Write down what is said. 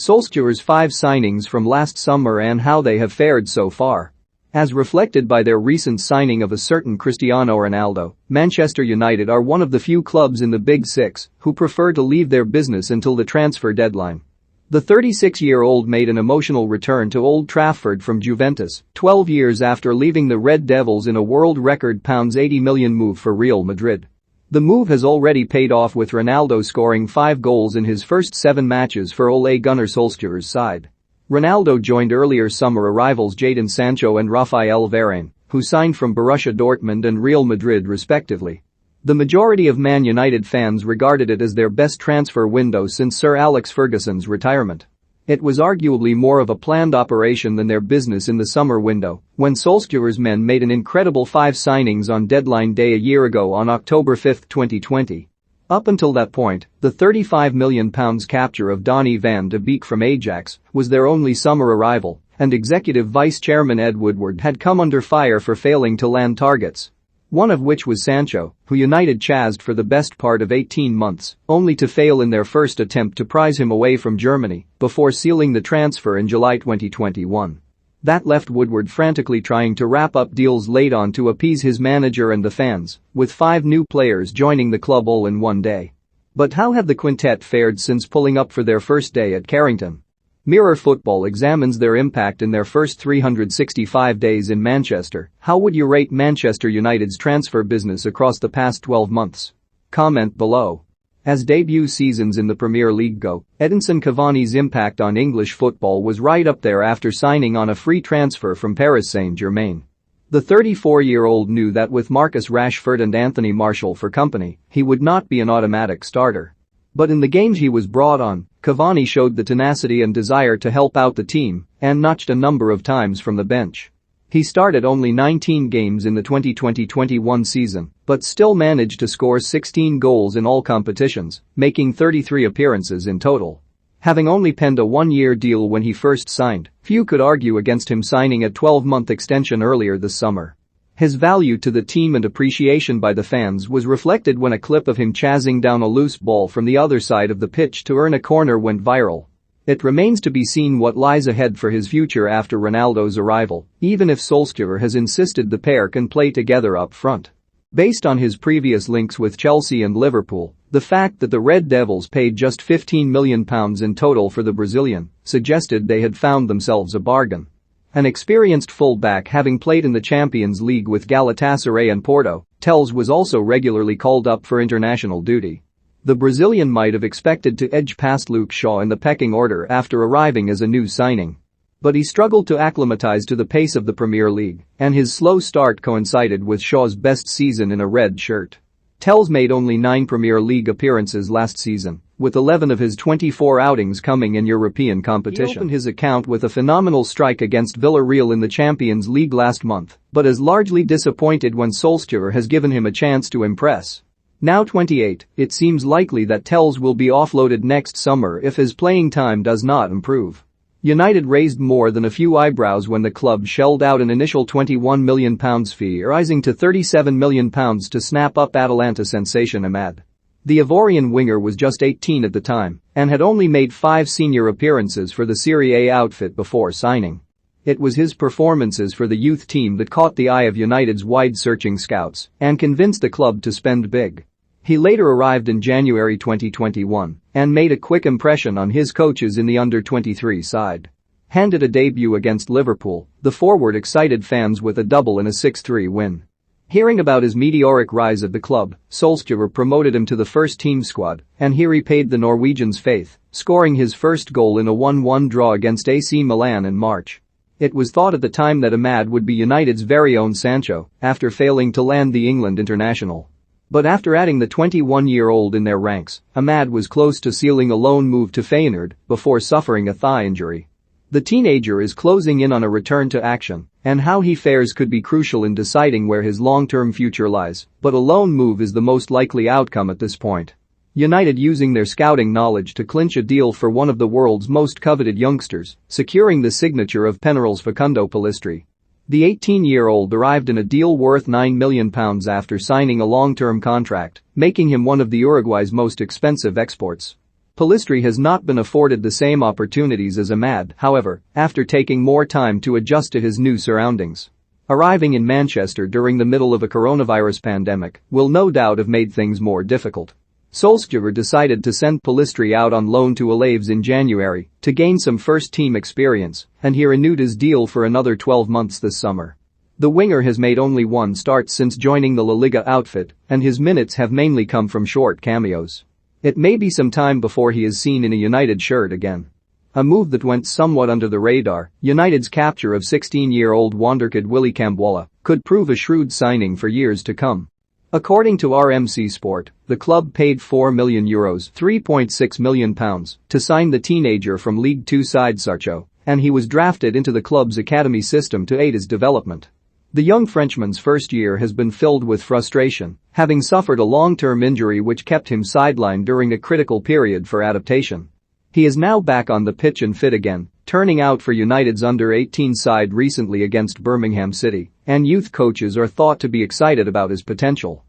Solskjaer's 5 signings from last summer and how they have fared so far. As reflected by their recent signing of a certain Cristiano Ronaldo, Manchester United are one of the few clubs in the Big Six who prefer to leave their business until the transfer deadline. The 36-year-old made an emotional return to Old Trafford from Juventus 12 years after leaving the Red Devils in a world record £80 million move for Real Madrid. The move has already paid off with Ronaldo scoring 5 goals in his first 7 matches for Ole Gunnar Solskjaer's side. Ronaldo joined earlier summer arrivals Jadon Sancho and Raphael Varane, who signed from Borussia Dortmund and Real Madrid respectively. The majority of Man United fans regarded it as their best transfer window since Sir Alex Ferguson's retirement. It was arguably more of a planned operation than their business in the summer window, when Solskjaer's men made an incredible 5 signings on deadline day a year ago on October 5, 2020. Up until that point, the £35 million capture of Donny van de Beek from Ajax was their only summer arrival, and executive vice-chairman Ed Woodward had come under fire for failing to land targets. One of which was Sancho, who United chased for the best part of 18 months, only to fail in their first attempt to prize him away from Germany before sealing the transfer in July 2021. That left Woodward frantically trying to wrap up deals late on to appease his manager and the fans, with 5 new players joining the club all in one day. But how have the quintet fared since pulling up for their first day at Carrington? Mirror Football examines their impact in their first 365 days in Manchester. How would you rate Manchester United's transfer business across the past 12 months? Comment below. As debut seasons in the Premier League go, Edinson Cavani's impact on English football was right up there after signing on a free transfer from Paris Saint-Germain. The 34-year-old knew that with Marcus Rashford and Anthony Martial for company, he would not be an automatic starter. But in the games he was brought on, Cavani showed the tenacity and desire to help out the team and notched a number of times from the bench. He started only 19 games in the 2020-21 season, but still managed to score 16 goals in all competitions, making 33 appearances in total. Having only penned a 1-year deal when he first signed, few could argue against him signing a 12-month extension earlier this summer. His value to the team and appreciation by the fans was reflected when a clip of him chasing down a loose ball from the other side of the pitch to earn a corner went viral. It remains to be seen what lies ahead for his future after Ronaldo's arrival, even if Solskjaer has insisted the pair can play together up front. Based on his previous links with Chelsea and Liverpool, the fact that the Red Devils paid just £15 million in total for the Brazilian suggested they had found themselves a bargain. An experienced full-back having played in the Champions League with Galatasaray and Porto, Telles was also regularly called up for international duty. The Brazilian might have expected to edge past Luke Shaw in the pecking order after arriving as a new signing. But he struggled to acclimatise to the pace of the Premier League, and his slow start coincided with Shaw's best season in a red shirt. Telles made only 9 Premier League appearances last season, with 11 of his 24 outings coming in European competition. He opened his account with a phenomenal strike against Villarreal in the Champions League last month, but is largely disappointed when Solskjaer has given him a chance to impress. Now 28, it seems likely that Telles will be offloaded next summer if his playing time does not improve. United raised more than a few eyebrows when the club shelled out an initial £21 million fee, rising to £37 million to snap up Atalanta sensation Amad. The Ivorian winger was just 18 at the time and had only made 5 senior appearances for the Serie A outfit before signing. It was his performances for the youth team that caught the eye of United's wide-searching scouts and convinced the club to spend big. He later arrived in January 2021 and made a quick impression on his coaches in the under-23 side. Handed a debut against Liverpool, the forward excited fans with a double in a 6-3 win. Hearing about his meteoric rise at the club, Solskjaer promoted him to the first-team squad, and he repaid the Norwegian's faith, scoring his first goal in a 1-1 draw against AC Milan in March. It was thought at the time that Amad would be United's very own Sancho after failing to land the England international. But after adding the 21-year-old in their ranks, Amad was close to sealing a loan move to Feyenoord before suffering a thigh injury. The teenager is closing in on a return to action, and how he fares could be crucial in deciding where his long-term future lies, but a loan move is the most likely outcome at this point. United using their scouting knowledge to clinch a deal for one of the world's most coveted youngsters, securing the signature of Penarol's Facundo Pellistri. The 18-year-old arrived in a deal worth £9 million after signing a long-term contract, making him one of the Uruguay's most expensive exports. Pellistri has not been afforded the same opportunities as Ahmad, however, after taking more time to adjust to his new surroundings. Arriving in Manchester during the middle of a coronavirus pandemic will no doubt have made things more difficult. Solskjaer decided to send Pellistri out on loan to Alaves in January to gain some first-team experience, and he renewed his deal for another 12 months this summer. The winger has made only one start since joining the La Liga outfit, and his minutes have mainly come from short cameos. It may be some time before he is seen in a United shirt again. A move that went somewhat under the radar, United's capture of 16-year-old wonderkid Willy Kambwala could prove a shrewd signing for years to come. According to RMC Sport, the club paid €4 million (£3.6 million) to sign the teenager from League Two side Sarcho, and he was drafted into the club's academy system to aid his development. The young Frenchman's first year has been filled with frustration, having suffered a long-term injury which kept him sidelined during a critical period for adaptation. He is now back on the pitch and fit again, turning out for United's under-18 side recently against Birmingham City, and youth coaches are thought to be excited about his potential.